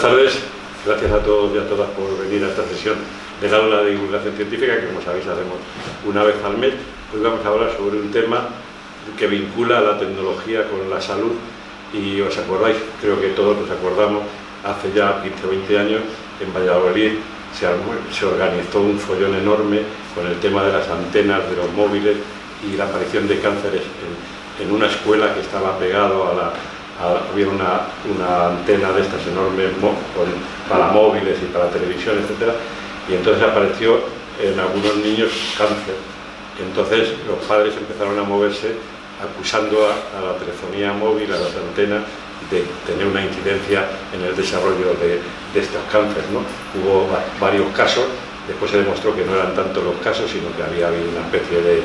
Buenas tardes, gracias a todos y a todas por venir a esta sesión del aula de divulgación científica que, como sabéis, hacemos una vez al mes. Hoy vamos a hablar sobre un tema que vincula la tecnología con la salud y os acordáis, creo que todos nos acordamos, hace ya 15 o 20 años en Valladolid se organizó un follón enorme con el tema de las antenas de los móviles y la aparición de cánceres en una escuela que estaba pegado había una antena de estas enormes para móviles y para televisión, etcétera, y entonces apareció en algunos niños cáncer. Entonces los padres empezaron a moverse acusando a la telefonía móvil, a las antenas, de tener una incidencia en el desarrollo de estos cánceres, ¿no? Hubo varios casos, después se demostró que no eran tanto los casos, sino que había habido una especie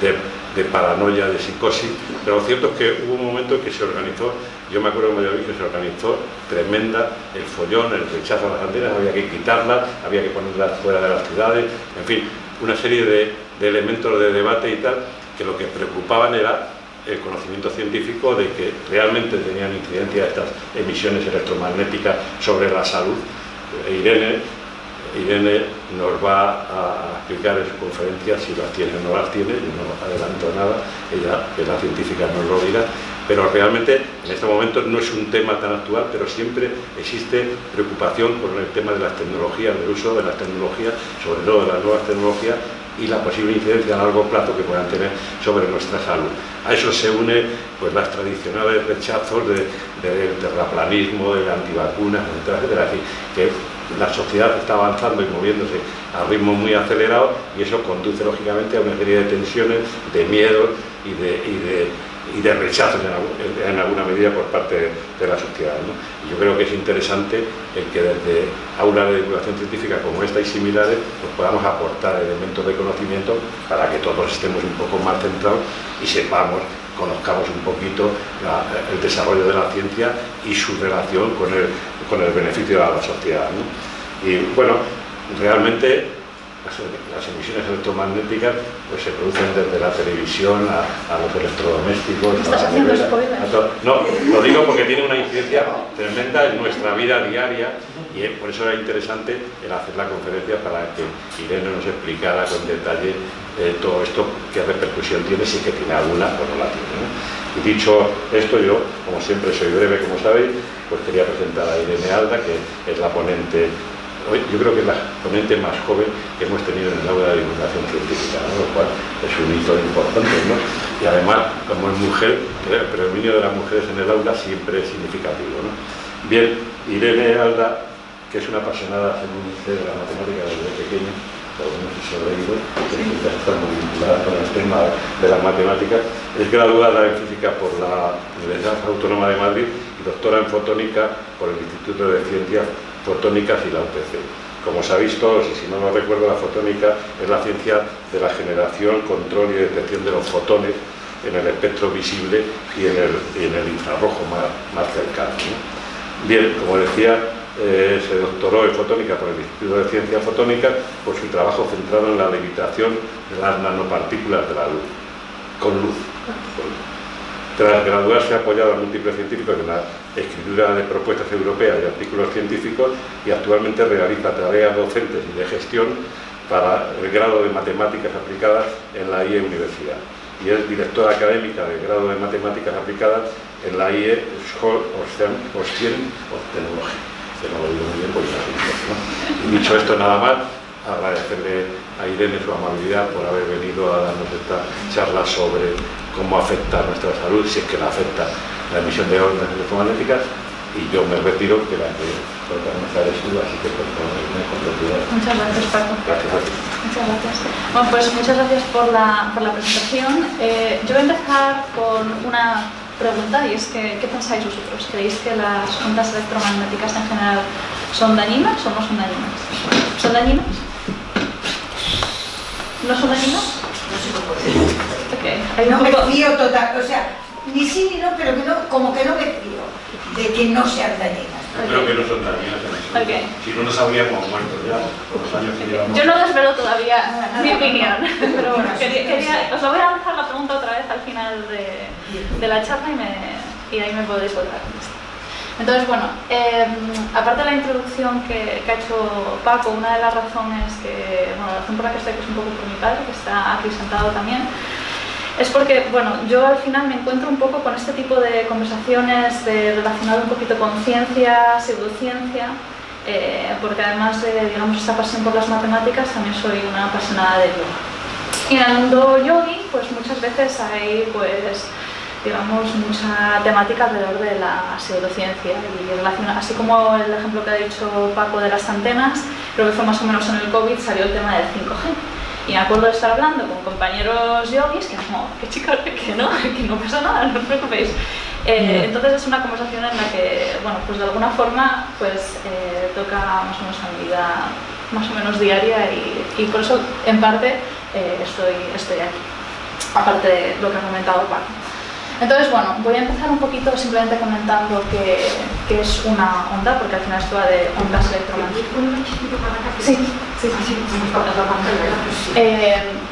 de paranoia, de psicosis, pero lo cierto es que hubo un momento en que se organizó, yo me acuerdo en Valladolid que se organizó tremenda el follón, el rechazo a las antenas, había que quitarlas, había que ponerlas fuera de las ciudades, en fin, una serie de elementos de debate y tal, que lo que preocupaban era el conocimiento científico de que realmente tenían incidencia estas emisiones electromagnéticas sobre la salud. Irene nos va a explicar en su conferencia si las tiene o no las tiene, yo no adelanto nada, ella, que es la científica, nos lo dirá, pero realmente en este momento no es un tema tan actual, pero siempre existe preocupación con el tema de las tecnologías, del uso de las tecnologías, sobre todo de las nuevas tecnologías, y la posible incidencia a largo plazo que puedan tener sobre nuestra salud. A eso se une pues las tradicionales rechazos del terraplanismo, de antivacunas, etcétera, etcétera. Es decir, que la sociedad está avanzando y moviéndose a ritmo muy acelerado y eso conduce lógicamente a una serie de tensiones, de miedos y de rechazos en alguna medida por parte de la sociedad, ¿no? Y yo creo que es interesante el que desde aulas de divulgación científica como esta y similares pues podamos aportar elementos de conocimiento para que todos estemos un poco más centrados y conozcamos un poquito el desarrollo de la ciencia y su relación con el beneficio a la sociedad, ¿no? Y bueno, realmente las emisiones electromagnéticas pues se producen desde la televisión a los electrodomésticos. ¿Estás haciendo spoiler? No, lo digo porque tiene una incidencia tremenda en nuestra vida diaria y por eso era interesante el hacer la conferencia para que Irene nos explicara con detalle todo esto, qué repercusión tiene, si es que tiene alguna o no la tiene, ¿no? Y dicho esto, yo, como siempre soy breve, como sabéis, pues quería presentar a Irene Alda, que es la ponente. Yo creo que es la ponente más joven que hemos tenido en el aula de divulgación científica, ¿no? Lo cual es un hito importante, ¿no? Y además, como es mujer, el predominio de las mujeres en el aula siempre es significativo, ¿no? Bien, Irene Alda, que es una apasionada, según usted, de la matemática desde pequeña, por lo menos eso he leído, que está muy vinculada con el tema de las matemáticas, es graduada en física por la Universidad Autónoma de Madrid y doctora en fotónica por el Instituto de Ciencias Fotónicas y la UPC. Como sabéis todos, y si no lo recuerdo, la fotónica es la ciencia de la generación, control y detección de los fotones en el espectro visible y en el infrarrojo más cercano, ¿no? Bien, como decía, se doctoró en fotónica por el Instituto de Ciencias Fotónicas por su trabajo centrado en la levitación de las nanopartículas de la luz, con luz. Tras graduarse ha apoyado a múltiples científicos en la escritura de propuestas europeas y artículos científicos y actualmente realiza tareas docentes y de gestión para el grado de Matemáticas Aplicadas en la IE Universidad. Y es directora académica del grado de Matemáticas Aplicadas en la IE School of Technology. Que no lo digo muy bien porque ¿no? Y dicho esto, nada más, agradecerle a Irene su amabilidad por haber venido a darnos esta charla sobre cómo afecta a nuestra salud, si es que la afecta la emisión de ondas electromagnéticas, y yo me retiro, que la que protagonizar es tú, así que por favor, con tranquilidad. Muchas gracias, Paco. Gracias a ti. Muchas gracias. Bueno, pues muchas gracias por la presentación. Yo voy a empezar con una pregunta, y es que, ¿qué pensáis vosotros? ¿Creéis que las ondas electromagnéticas en general son dañinas o no son dañinas? ¿Son dañinas? ¿No son dañinas? No sé cómo decirlo. Okay. No me fío total, o sea, ni sí ni no, pero que no, como que no me fío de que no sean dañinas. Creo que no son dañinas en eso. Okay. Si no nos habríamos muerto ya por los años que llevamos. Yo no desvelo todavía mi opinión, pero bueno, os lo voy a lanzar la pregunta otra vez al final de la charla y ahí me podéis volver a contestar. Entonces, bueno, aparte de la introducción que ha hecho Paco, una de las razones la razón por la que estoy aquí es un poco por mi padre, que está aquí sentado también, es porque, bueno, yo al final me encuentro un poco con este tipo de conversaciones relacionado un poquito con ciencia, pseudociencia, porque además de, digamos, esta pasión por las matemáticas, también soy una apasionada de yoga. Y en el mundo yogi, pues muchas veces hay, pues, digamos, mucha temática alrededor de la pseudociencia y así como el ejemplo que ha dicho Paco de las antenas, creo que fue más o menos en el COVID, salió el tema del 5G. Y me acuerdo de estar hablando con compañeros yogis que como, que chicos, que no pasa nada, no os preocupéis. Entonces es una conversación en la que, bueno, pues de alguna forma pues toca más o menos a mi vida más o menos diaria y por eso en parte estoy aquí, aparte de lo que ha comentado Paco. Entonces, bueno, voy a empezar un poquito simplemente comentando qué es una onda, porque al final esto va de ondas electromagnéticas. Sí.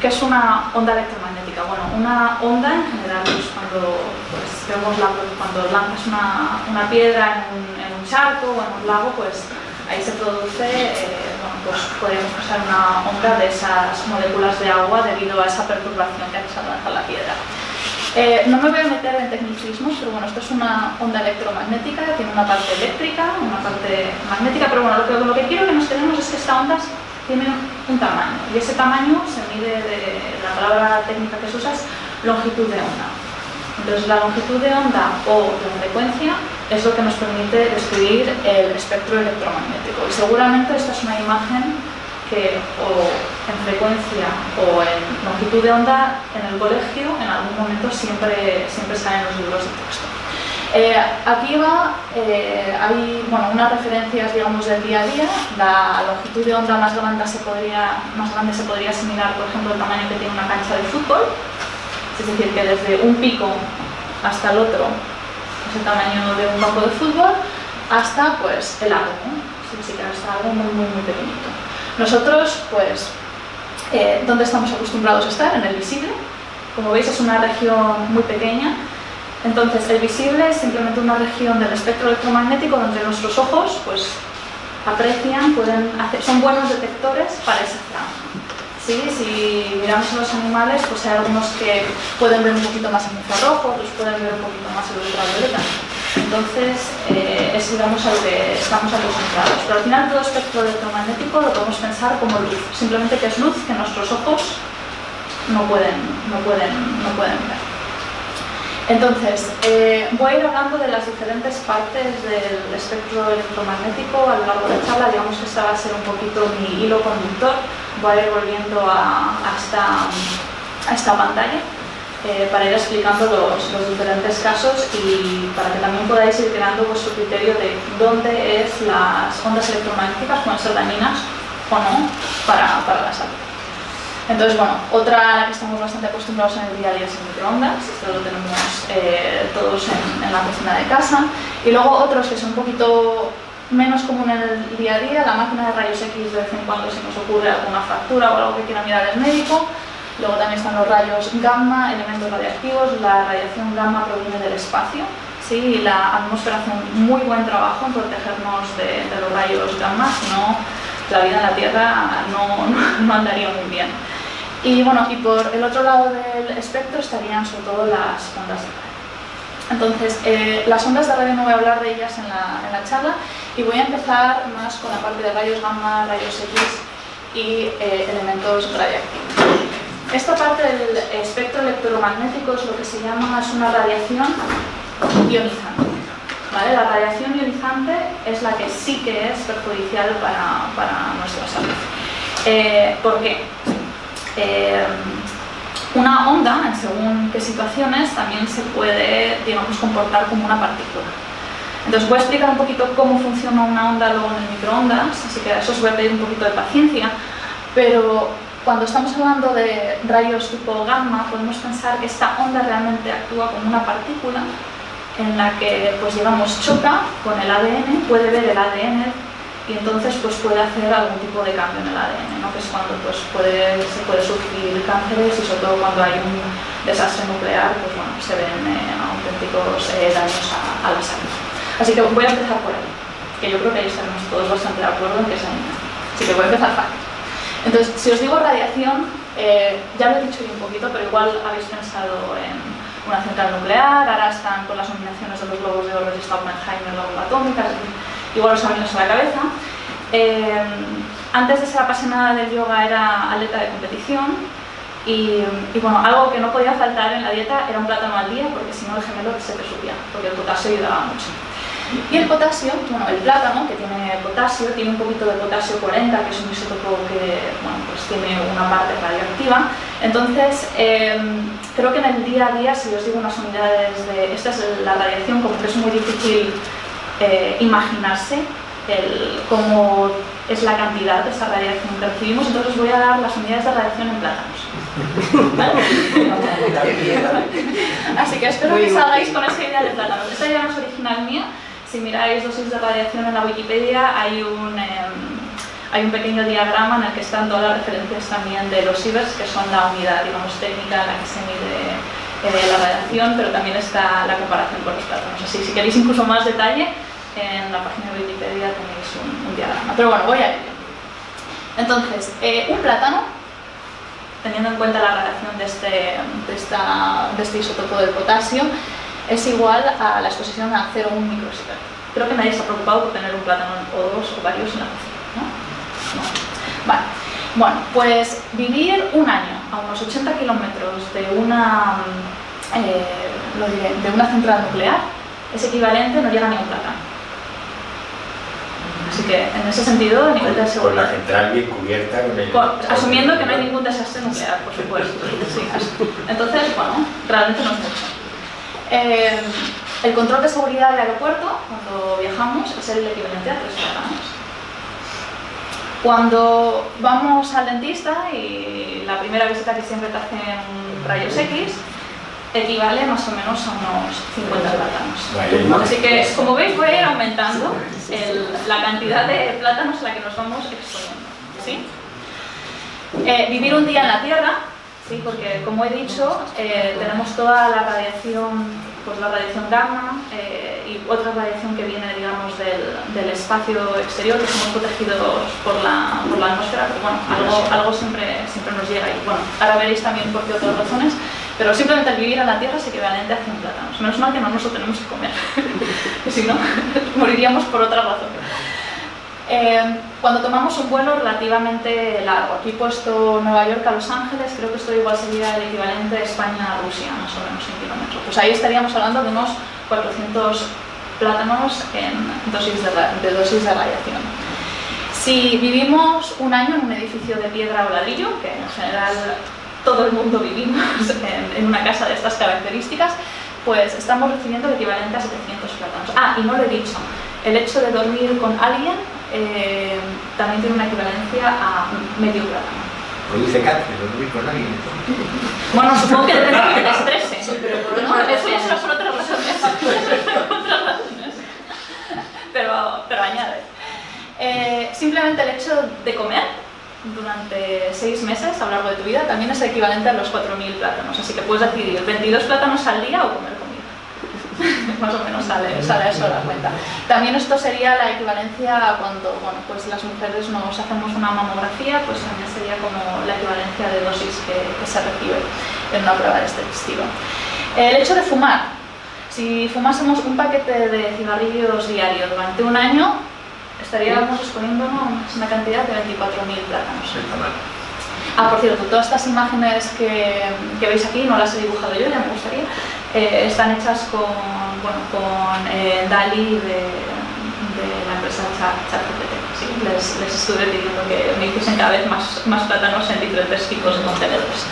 ¿Qué es una onda electromagnética? Bueno, una onda en general es cuando cuando lanzas una piedra en un charco o en un lago, pues ahí se produce, pues podríamos usar una onda de esas moléculas de agua debido a esa perturbación que hace al lanzar la piedra. No me voy a meter en tecnicismos, pero bueno, esto es una onda electromagnética, tiene una parte eléctrica, una parte magnética, pero bueno, lo que quiero que nos quedemos es que esta onda tiene un tamaño, y ese tamaño se mide la palabra técnica que se usa es longitud de onda. Entonces la longitud de onda o la frecuencia es lo que nos permite describir el espectro electromagnético. Y seguramente esta es una imagen que o en frecuencia o en longitud de onda en el colegio en algún momento siempre salen los libros de texto. Aquí hay unas referencias, digamos, del día a día. La longitud de onda más grande se podría asimilar, por ejemplo, el tamaño que tiene una cancha de fútbol, es decir, que desde un pico hasta el otro es el tamaño de un campo de fútbol, hasta pues el átomo, así que hasta algo muy, muy, muy pequeñito. Nosotros, pues, ¿dónde estamos acostumbrados a estar? En el visible. Como veis, es una región muy pequeña. Entonces, el visible es simplemente una región del espectro electromagnético donde nuestros ojos, pues, aprecian, son buenos detectores para esa franja. ¿Sí? Si miramos a los animales, pues hay algunos que pueden ver un poquito más el infrarrojo, otros pueden ver un poquito más el ultravioleta. Entonces, es, digamos, a lo que estamos acostumbrados. Pero al final todo espectro electromagnético lo podemos pensar como luz, simplemente que es luz que nuestros ojos no pueden ver. Entonces, voy a ir hablando de las diferentes partes del espectro electromagnético a lo largo de la charla. Digamos que esta va a ser un poquito mi hilo conductor. Voy a ir volviendo a esta pantalla para ir explicando los diferentes casos y para que también podáis ir creando vuestro criterio de dónde las ondas electromagnéticas pueden ser dañinas o no para la salud. Entonces, bueno, otra a la que estamos bastante acostumbrados en el día a día es el microondas. Esto lo tenemos todos en la cocina de casa. Y luego otros que son un poquito menos común en el día a día, la máquina de rayos X. De vez en cuando se nos ocurre alguna fractura o algo que quiera mirar el médico. Luego también están los rayos gamma, elementos radiactivos. La radiación gamma proviene del espacio, ¿sí? Y la atmósfera hace un muy buen trabajo en protegernos de los rayos gamma, si no la vida en la Tierra no andaría muy bien. Y bueno, y por el otro lado del espectro estarían sobre todo las ondas de radio. Entonces, las ondas de radio no voy a hablar de ellas en la charla y voy a empezar más con la parte de rayos gamma, rayos X y elementos radiactivos. Esta parte del espectro electromagnético es lo que se llama, es una radiación ionizante. ¿Vale? La radiación ionizante es la que sí que es perjudicial para nuestra salud. ¿Por qué? Una onda, en según qué situaciones, también se puede, digamos, comportar como una partícula. Entonces voy a explicar un poquito cómo funciona una onda luego en el microondas, así que a eso os voy a pedir un poquito de paciencia, pero cuando estamos hablando de rayos tipo gamma, podemos pensar que esta onda realmente actúa como una partícula en la que, pues digamos, choca con el ADN, puede ver el ADN y entonces pues puede hacer algún tipo de cambio en el ADN, ¿no? Que es cuando pues, se puede sufrir cánceres y sobre todo cuando hay un desastre nuclear, pues bueno, se ven auténticos daños a la salud. Así que voy a empezar por ahí, que yo creo que ahí estaremos todos bastante de acuerdo en que es año. Así que voy a empezar fácil. Entonces, si os digo radiación, ya lo he dicho yo un poquito, pero igual habéis pensado en una central nuclear, ahora están con las nominaciones de los Globos de Oro, está Oppenheimer, la bomba atómica, igual os ha venido a la cabeza. Antes de ser apasionada del yoga era atleta de competición y bueno, algo que no podía faltar en la dieta era un plátano al día, porque si no el gemelo se te subía, porque el potasio ayudaba mucho. Y el potasio, bueno, el plátano, que tiene potasio, tiene un poquito de potasio 40, que es un isótopo que, bueno, pues tiene una parte radioactiva. Entonces, creo que en el día a día, si os digo unas unidades de... Esta es la radiación, como que es muy difícil imaginarse cómo es la cantidad de esa radiación que recibimos, entonces os voy a dar las unidades de radiación en plátanos. ¿Vale? Así que espero que salgáis con esa idea de plátanos. Esta idea no es original mía. Si miráis dosis de radiación en la Wikipedia, hay un pequeño diagrama en el que están todas las referencias también de los sieverts, que son la unidad, digamos, técnica en la que se mide la radiación, pero también está la comparación con los plátanos. Así, si queréis incluso más detalle, en la página de Wikipedia tenéis un diagrama. Pero bueno, voy a ello. Entonces, un plátano, teniendo en cuenta la radiación de este isótopo del potasio, es igual a la exposición a 0,1 microsievert. Creo que nadie se ha preocupado por tener un plátano o dos o varios en la cocina, ¿no? No. Vale. Bueno, pues vivir un año a unos 80 kilómetros de una central nuclear es equivalente, no llega ni a un plátano. Así que en ese sentido, a nivel de seguridad. Con la central bien cubierta. Asumiendo que no hay ningún desastre nuclear, por supuesto. Sí, entonces, bueno, realmente no es mucho. El control de seguridad del aeropuerto, cuando viajamos, es el equivalente a 3 plátanos. Cuando vamos al dentista y la primera visita que siempre te hacen rayos X, equivale más o menos a unos 50 plátanos. Así que, como veis, voy a ir aumentando la cantidad de plátanos a la que nos vamos exponiendo. ¿Sí? Vivir un día en la Tierra, ¿sí? Porque, como he dicho, tenemos toda la radiación, pues la radiación gamma y otra radiación que viene, digamos, del espacio exterior, que estamos protegidos por la atmósfera, pero bueno, algo siempre nos llega. Y bueno, ahora veréis también por qué otras razones. Pero simplemente el vivir en la Tierra es equivalente a 100 plátanos. Menos mal que no nos lo tenemos que comer, que si no, moriríamos por otra razón. Cuando tomamos un vuelo relativamente largo, aquí he puesto Nueva York a Los Ángeles, creo que esto igual sería el equivalente de España a Rusia, más o menos en kilómetros. Pues ahí estaríamos hablando de unos 400 plátanos en dosis de radiación. Si vivimos un año en un edificio de piedra o ladrillo, que en general todo el mundo vivimos en una casa de estas características, pues estamos recibiendo el equivalente a 700 plátanos. Ah, y no lo he dicho, el hecho de dormir con alguien también tiene una equivalencia a medio plátano. Produce cáncer, dormir con alguien. Bueno, supongo que depende de que te estrese. Sí, pero ¿no? Eso ya son otras razones. pero añade. Simplemente el hecho de comer durante 6 meses a lo largo de tu vida también es equivalente a los 4.000 plátanos, así que puedes decidir 22 plátanos al día o comer comida. Más o menos sale eso a la cuenta. También esto sería la equivalencia a cuando, bueno, pues las mujeres nos hacemos una mamografía, pues también sería como la equivalencia de dosis que se recibe en una prueba de este estilo. El hecho de fumar. Si fumásemos un paquete de cigarrillos diario durante un año, estaríamos exponiéndonos una cantidad de 24.000 plátanos. Ah, por cierto, todas estas imágenes que veis aquí, no las he dibujado yo, ya me gustaría, están hechas con DALL-E de la empresa ChatGPT. Sí, les estuve pidiendo que me hiciesen cada vez más plátanos en diferentes tipos de contenedores.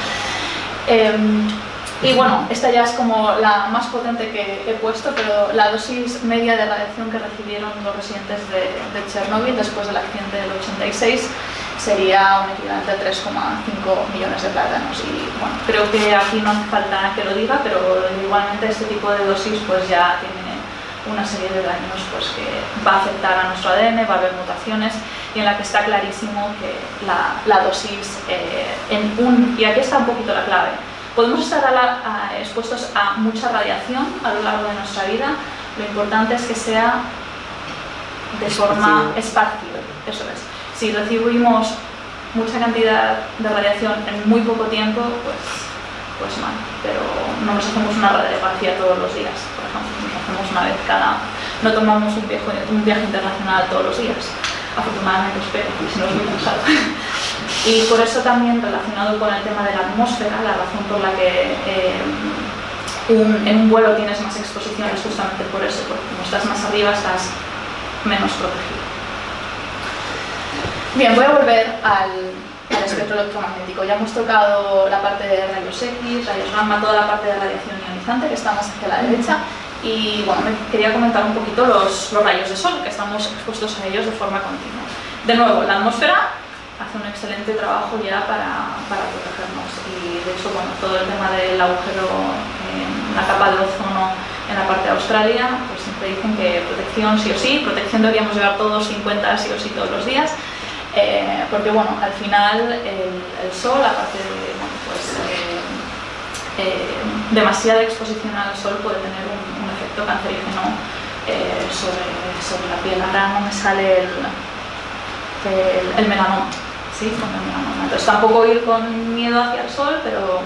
Y bueno, esta ya es como la más potente que he puesto, pero la dosis media de radiación que recibieron los residentes de Chernóbil después del accidente del 86 sería un equivalente a 3,5 millones de plátanos. Y bueno, creo que aquí no hace falta que lo diga, pero igualmente este tipo de dosis pues ya tiene una serie de daños pues, que va a afectar a nuestro ADN, va a haber mutaciones, y en la que está clarísimo que la dosis y aquí está un poquito la clave. Podemos estar expuestos a mucha radiación a lo largo de nuestra vida, Lo importante es que sea de forma esparcida, eso es. Si recibimos mucha cantidad de radiación en muy poco tiempo, pues mal, pero no nos hacemos una radiografía todos los días, por ejemplo, nos hacemos una vez no tomamos un viaje internacional todos los días, afortunadamente espero, si no es muy cansado. Y por eso también, relacionado con el tema de la atmósfera, la razón por la que en un vuelo tienes más exposición es justamente por eso, porque como estás más arriba estás menos protegido. Bien, voy a volver al espectro electromagnético. Ya hemos tocado la parte de rayos X, rayos gamma, toda la parte de radiación ionizante que está más hacia la derecha. Y bueno, me quería comentar un poquito los rayos de sol, que estamos expuestos a ellos de forma continua. De nuevo, la atmósfera hace un excelente trabajo ya para protegernos. Y de hecho, bueno, todo el tema del agujero en la capa de ozono en la parte de Australia, pues siempre dicen que protección sí o sí, protección deberíamos llevar todos 50 sí o sí todos los días. Porque bueno, al final el sol, aparte de bueno, demasiada exposición al sol puede tener un efecto cancerígeno sobre la piel. Ahora no me sale el melanoma, ¿sí? Con el melanoma. Entonces tampoco ir con miedo hacia el sol, pero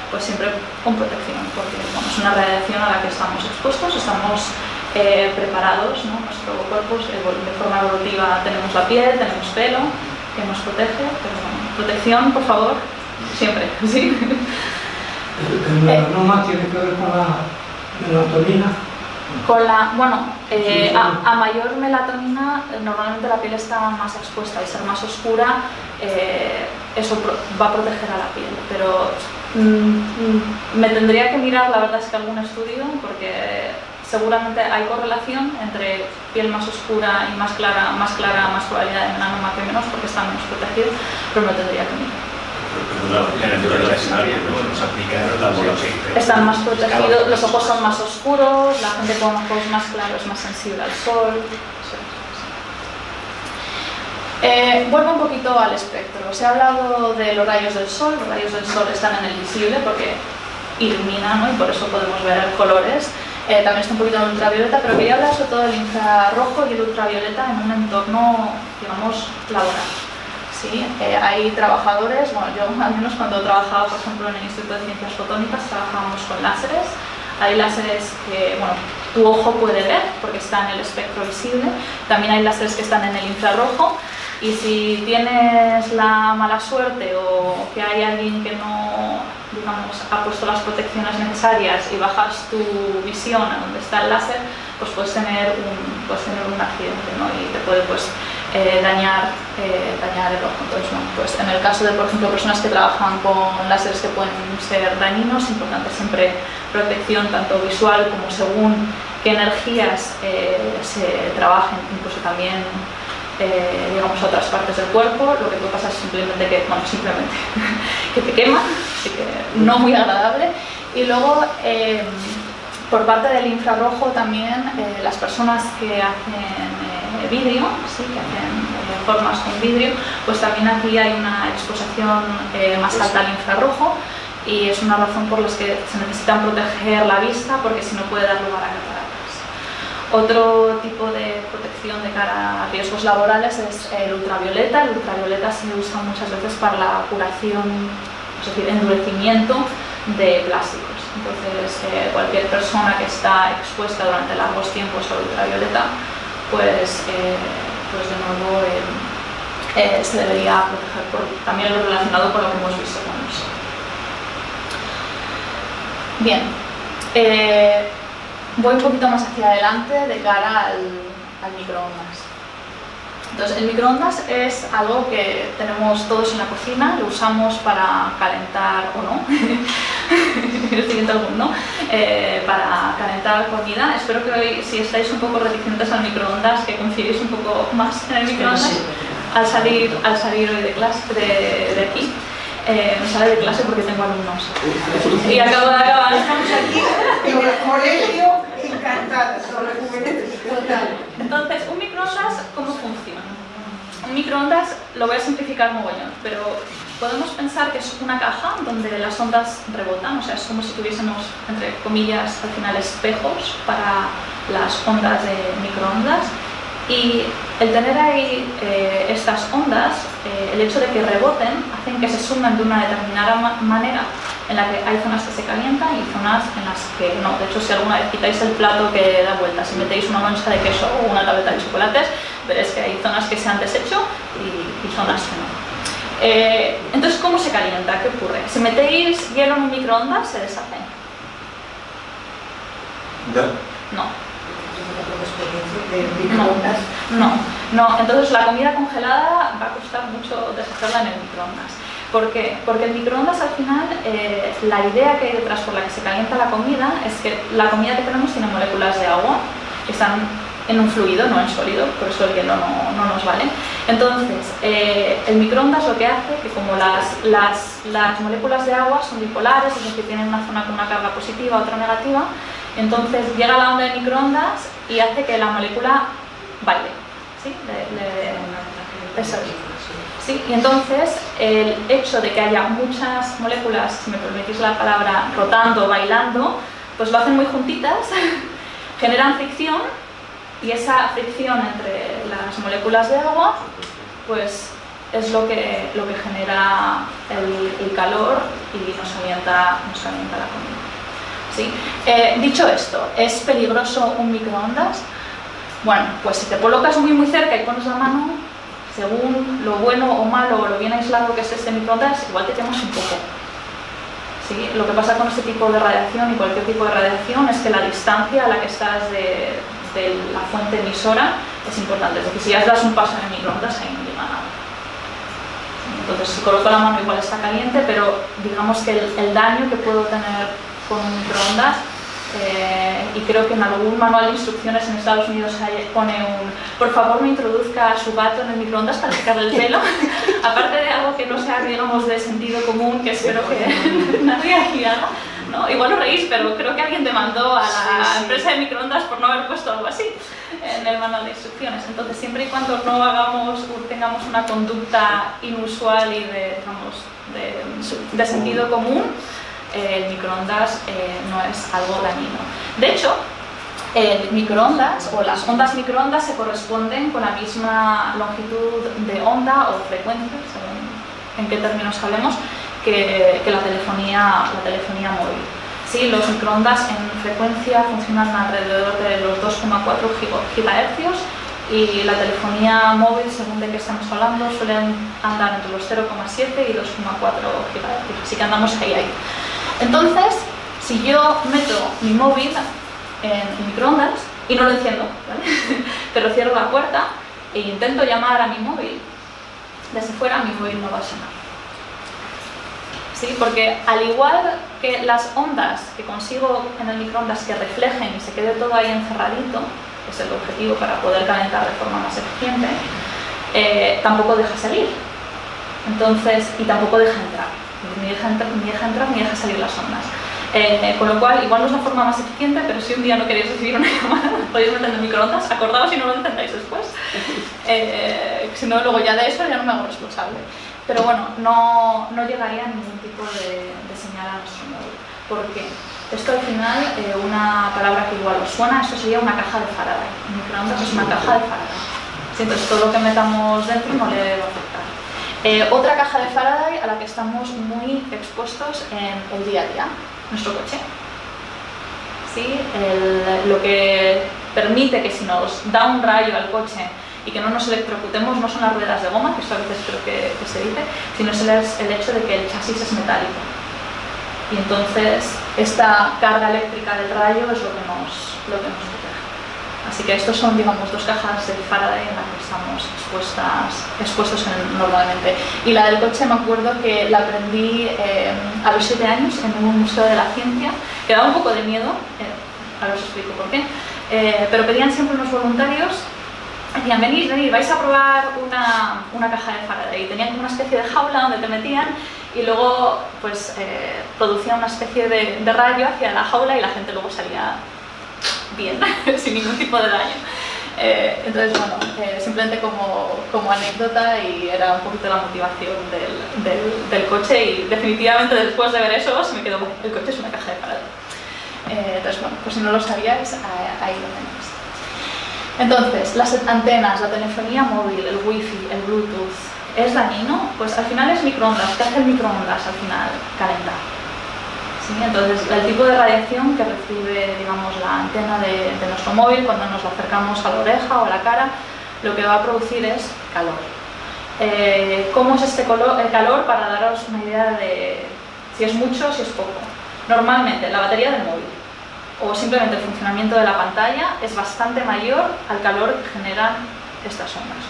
pues siempre con protección, porque bueno, es una radiación a la que estamos expuestos, estamos preparados, ¿no? Nuestro cuerpo de forma evolutiva tenemos la piel, tenemos pelo que nos protege, pero bueno, protección por favor, siempre, ¿sí? ¿El melanoma tiene que ver con la melatonina? A mayor melatonina normalmente la piel está más expuesta y ser más oscura eso va a proteger a la piel, pero me tendría que mirar, la verdad es que algún estudio, porque seguramente hay correlación entre piel más oscura y más clara, más probabilidad de melanoma que menos, porque están menos protegidos, pero me tendría que mirar. Están más protegidos, los ojos son más oscuros, la gente con ojos más claros es más sensible al sol. Vuelvo un poquito al espectro. Se ha hablado de los rayos del sol. Los rayos del sol están en el visible porque iluminan, ¿no? Y por eso podemos ver colores. También está un poquito en el ultravioleta, pero quería hablar sobre todo del infrarrojo y el ultravioleta en un entorno, digamos, laboral. ¿Sí? Hay trabajadores, bueno, yo al menos cuando trabajaba, por ejemplo, en el Instituto de Ciencias Fotónicas, trabajábamos con láseres. Hay láseres que, bueno, tu ojo puede ver porque está en el espectro visible. También hay láseres que están en el infrarrojo. Y si tienes la mala suerte o que hay alguien que no, digamos, ha puesto las protecciones necesarias y bajas tu visión a donde está el láser, pues puedes tener un accidente, ¿no? Y te puede dañar el ojo. Entonces, bueno, pues en el caso de, por ejemplo, personas que trabajan con láseres que pueden ser dañinos, es importante siempre protección tanto visual como según qué energías se trabajen, incluso también digamos a otras partes del cuerpo. Lo que puede pasar es simplemente que te quema, así que no muy agradable. Y luego por parte del infrarrojo también las personas que hacen vidrio, ¿sí? Que hacen formas con vidrio, pues también aquí hay una exposición más alta al infrarrojo, y es una razón por la que se necesitan proteger la vista, porque si no puede dar lugar a cataratas. Otro tipo de protección de cara a riesgos laborales es el ultravioleta. El ultravioleta se usa muchas veces para la curación, es decir, endurecimiento de plásticos. Entonces, cualquier persona que está expuesta durante largos tiempos al ultravioleta, pues de nuevo se debería proteger también lo relacionado con lo que hemos visto con el sol. Bien. Voy un poquito más hacia adelante de cara al microondas. Entonces, el microondas es algo que tenemos todos en la cocina, lo usamos para calentar o no, el siguiente algún no, para calentar comida. Espero que hoy, si estáis un poco reticentes al microondas, que confiéis un poco más en el microondas al salir hoy de clase, de aquí. No sale de clase porque tengo alumnos y acabo de acabar. Estamos aquí en el colegio encantados. Entonces, un microondas, ¿cómo funciona? Un microondas, lo voy a simplificar mogollón, pero podemos pensar que es una caja donde las ondas rebotan, o sea, es como si tuviésemos, entre comillas, al final espejos para las ondas de microondas. Y el tener ahí estas ondas, el hecho de que reboten, hacen que se sumen de una determinada manera, en la que hay zonas que se calientan y zonas en las que no. De hecho, si alguna vez quitáis el plato que da vueltas y metéis una mancha de queso o una tableta de chocolates, veréis que hay zonas que se han deshecho y zonas que no. Entonces, ¿cómo se calienta? ¿Qué ocurre? Si metéis hielo en un microondas, ¿se deshace? No. No. Entonces la comida congelada va a costar mucho deshacerla en el microondas. ¿Por qué? Porque el microondas al final, la idea que hay detrás por la que se calienta la comida es que la comida que tenemos tiene moléculas de agua que están en un fluido, no en sólido, por eso el hielo no nos vale. Entonces, el microondas lo que hace que como las moléculas de agua son bipolares, es decir, tienen una zona con una carga positiva, otra negativa, entonces llega la onda de microondas y hace que la molécula baile, ¿sí? Eso es. ¿Sí? Y entonces el hecho de que haya muchas moléculas, si me permitís la palabra, rotando, bailando, pues lo hacen muy juntitas, generan fricción, y esa fricción entre las moléculas de agua pues es lo que genera el calor y nos calienta la comida. ¿Sí? Dicho esto, ¿es peligroso un microondas? Bueno, pues si te colocas muy cerca y pones la mano, según lo bueno o malo o lo bien aislado que es este microondas, igual te quemas un poco. ¿Sí? Lo que pasa con este tipo de radiación y cualquier tipo de radiación es que la distancia a la que estás de la fuente emisora es importante. Es decir, si ya das un paso en el microondas, ahí no llega nada. Entonces, si coloco la mano igual está caliente, pero digamos que el daño que puedo tener con un microondas, y creo que en algún manual de instrucciones en Estados Unidos pone por favor no introduzca a su gato en el microondas para secarle el pelo, aparte de algo que no sea, digamos, de sentido común, que espero que nadie aquí haga, ¿no? Igual os reís, pero creo que alguien demandó a la empresa de microondas por no haber puesto algo así en el manual de instrucciones. Entonces, siempre y cuando no tengamos una conducta inusual y de sentido común, el microondas no es algo dañino. De hecho, el microondas o las ondas microondas se corresponden con la misma longitud de onda o frecuencia, según en qué términos hablemos, que la telefonía móvil. Sí, los microondas en frecuencia funcionan alrededor de los 2,4 GHz y la telefonía móvil, según de qué estamos hablando, suelen andar entre los 0,7 y 2,4 GHz, así que andamos ahí. Entonces, si yo meto mi móvil en el microondas y no lo enciendo, ¿vale? Pero cierro la puerta e intento llamar a mi móvil, desde fuera mi móvil no va a sonar. ¿Sí? Porque al igual que las ondas que consigo en el microondas que reflejen y se quede todo ahí encerradito, que es el objetivo para poder calentar de forma más eficiente, tampoco deja salir. Entonces, y tampoco deja entrar. Ni deja entrar ni deja salir las ondas. Con lo cual, igual no es la forma más eficiente, pero si un día no queréis recibir una llamada, podéis meter en el microondas, acordaos y no lo encendáis después. Si no, luego ya de eso ya no me hago responsable. Pero bueno, no llegaría ningún tipo de señal a nuestro móvil. ¿Por qué? Esto al final, una palabra que igual os suena, esto sería una caja de Faraday. Un microondas es una caja de Faraday. ¿Sí? Entonces todo lo que metamos dentro no le va a afectar. Otra caja de Faraday a la que estamos muy expuestos en el día a día, nuestro coche. ¿Sí? Lo que permite que si nos da un rayo al coche y que no nos electrocutemos no son las ruedas de goma, que esto a veces creo que se dice, sino es el hecho de que el chasis es metálico. Y entonces esta carga eléctrica del rayo es lo que nos protege. Así que estos son, digamos, dos cajas de Faraday en las que estamos expuestos normalmente. Y la del coche me acuerdo que la aprendí a los 7 años en un museo de la ciencia, que daba un poco de miedo, ahora os explico por qué, pero pedían siempre unos voluntarios, decían, venid, vais a probar una caja de Faraday. Y tenían como una especie de jaula donde te metían y luego pues producía una especie de rayo hacia la jaula y la gente luego salía bien, sin ningún tipo de daño. Entonces, bueno, simplemente como anécdota, y era un poquito la motivación del coche, y definitivamente después de ver eso se me quedó, el coche es una caja de Faraday. Entonces, bueno, pues si no lo sabíais, ahí lo tenéis. Entonces, las antenas, la telefonía móvil, el wifi, el bluetooth, ¿es dañino? Pues al final es microondas. ¿Qué hace el microondas al final? Calentar. ¿Sí? Entonces, el tipo de radiación que recibe, digamos, la antena de nuestro móvil cuando nos lo acercamos a la oreja o a la cara, lo que va a producir es calor. ¿Cómo es este calor? Para daros una idea de si es mucho o si es poco. Normalmente, la batería del móvil o simplemente el funcionamiento de la pantalla es bastante mayor al calor que generan estas ondas.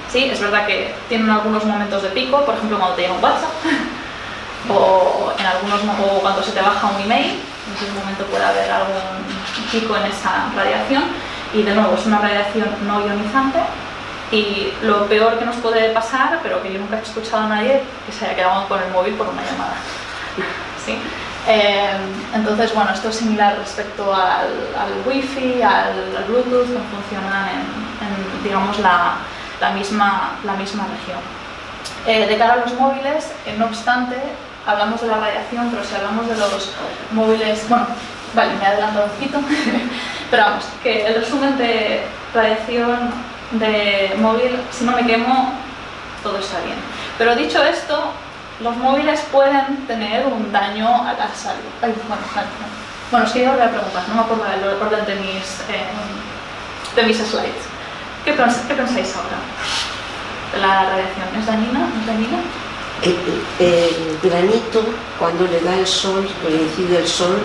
Sí, es verdad que tienen algunos momentos de pico, por ejemplo cuando te llega un WhatsApp o cuando se te baja un email, en ese momento puede haber algún pico en esa radiación y de nuevo es una radiación no ionizante y lo peor que nos puede pasar, pero que yo nunca he escuchado a nadie que se haya quedado con el móvil por una llamada. ¿Sí? Entonces, bueno, esto es similar respecto al Wi-Fi, al Bluetooth, que funcionan en digamos, la misma región. De cara a los móviles, no obstante, hablamos de la radiación, pero si hablamos de los móviles, bueno, vale, me he adelantado un poquito, pero vamos, que el resumen de radiación de móvil, si no me quemo, todo está bien. Pero dicho esto, los móviles pueden tener un daño a la salud. Bueno, es que yo os voy a preguntar, no me acuerdo del orden de mis slides. ¿Qué pensáis ahora? ¿La radiación es dañina? ¿No es dañina? El granito, cuando le da el sol, coincide el sol,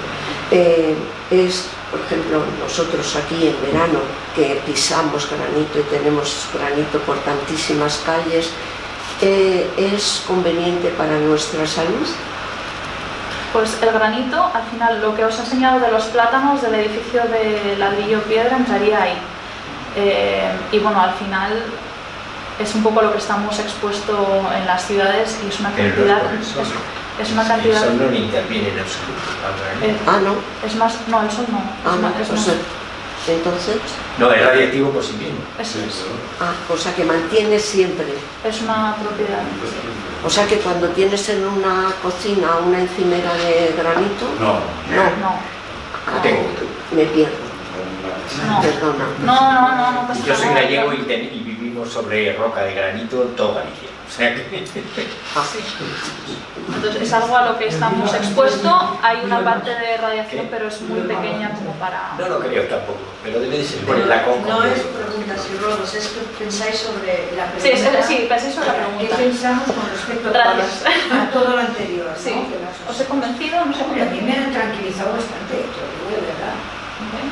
es, por ejemplo, nosotros aquí en verano, que pisamos granito y tenemos granito por tantísimas calles, ¿es conveniente para nuestra salud? Pues el granito, al final, lo que os he enseñado de los plátanos del edificio de ladrillo piedra entraría ahí. Y bueno, al final es un poco lo que estamos expuestos en las ciudades y es una cantidad... Es una cantidad... El sol no interviene en absoluto. ¿no? Es más... No, el sol no. Es más, entonces... No, es radiactivo por sí mismo. Eso es. O sea que mantiene siempre. Es una propiedad. O sea que cuando tienes en una cocina una encimera de granito... No. No tengo. Me pierdo. No. Perdona. No pasa nada. Yo soy gallego y vivimos sobre roca de granito todo Galicia. O sea que... Entonces es algo a lo que estamos expuestos. Hay una parte de radiación, pero es muy pequeña como para... No lo creo tampoco, pero debe de ser por el lacón. No es preguntas y robos, es que pensáis sobre la pregunta. Sí, pensáis sobre la pregunta. ¿Qué pensamos con respecto a todo lo anterior? Sí. ¿No? ¿Os he convencido? No sé. A mí me han tranquilizado bastante, te lo digo de verdad.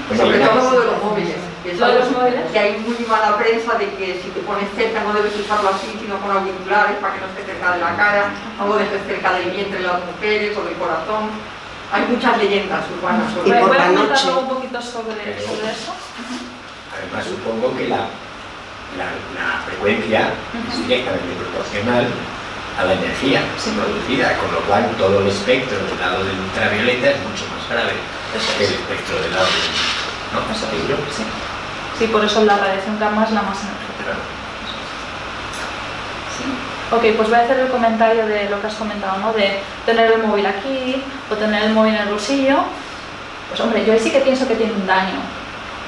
Sobre todo lo de los móviles. ¿Lo de los móviles? Que hay muy mala prensa de que si te pones cerca no debes usarlo así, sino con auriculares para que no esté cerca de la cara, no lo dejes cerca del vientre de las mujeres o del corazón. Hay muchas leyendas urbanas sobre Y eso. por Voy a la comentar noche. luego un poquito sobre eso. Además supongo que la frecuencia es directamente proporcional a la energía producida, con lo cual todo el espectro del lado del ultravioleta es mucho más grave que el espectro del lado del... ¿No? Eso ¿Digo yo? es. Sí, por eso la radiación gamma es la más energética. Sí. Ok, pues voy a hacer el comentario de lo que has comentado, ¿no? De tener el móvil aquí o tener el móvil en el bolsillo. Pues hombre, yo ahí sí que pienso que tiene un daño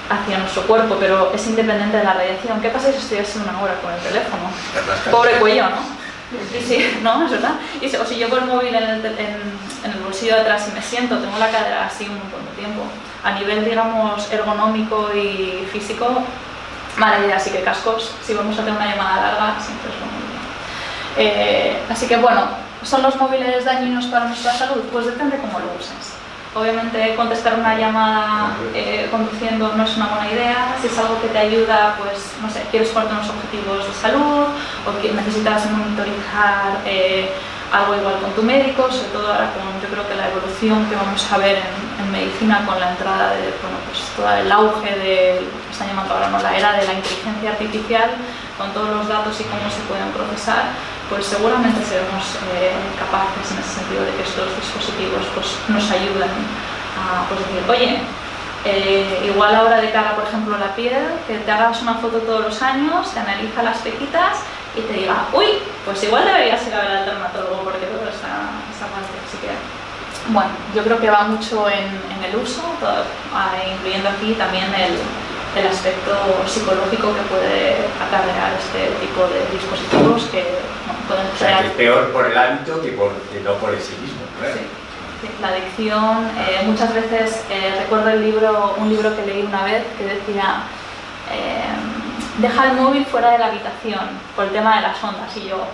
hacia nuestro cuerpo, pero es independiente de la radiación. ¿Qué pasa si estoy así una hora con el teléfono? Pobre cuello, ¿no? Y sí, no, es verdad. O si llevo el móvil en el bolsillo de atrás y me siento, tengo la cadera así un montón de tiempo. A nivel, digamos, ergonómico y físico, mala idea. Así que cascos, si vamos a tener una llamada larga, siempre es lo muy bien. Así que bueno, ¿son los móviles dañinos para nuestra salud? Pues depende cómo lo uses. Obviamente contestar una llamada conduciendo no es una buena idea. Si es algo que te ayuda, pues no sé, quieres ponerte unos objetivos de salud o que necesitas monitorizar algo igual con tu médico, sobre todo ahora con, yo creo que la evolución que vamos a ver en medicina con la entrada de, bueno, pues todo el auge de lo que están llamando ahora, ¿no?, la era de la inteligencia artificial, con todos los datos y cómo se pueden procesar, pues seguramente seremos capaces en ese sentido de que estos dispositivos pues, nos ayuden a pues, decir, oye, igual ahora de cara, por ejemplo, a la piel, que te hagas una foto todos los años, te analiza las pequitas y te diga, uy, pues igual deberías ir a ver al dermatólogo porque todo está mal. Así que Bueno, yo creo que va mucho en el uso, incluyendo aquí también el aspecto psicológico que puede acarrear este tipo de dispositivos que pueden O sea, que es peor por el hábito que no por el sí mismo, claro. Sí. La adicción, muchas veces recuerdo un libro que leí una vez que decía deja el móvil fuera de la habitación por el tema de las ondas, y yo,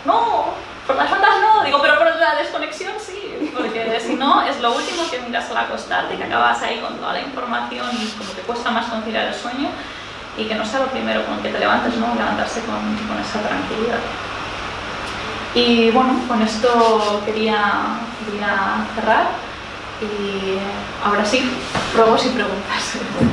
no, por las ondas no, digo, pero por la desconexión sí, porque si no es lo último que miras al acostarte, que acabas ahí con toda la información y como te cuesta más conciliar el sueño, y que no sea lo primero con que te levantes, ¿no? Levantarse con esa tranquilidad. Y bueno, con esto quería cerrar y ahora sí, pruebas y preguntas.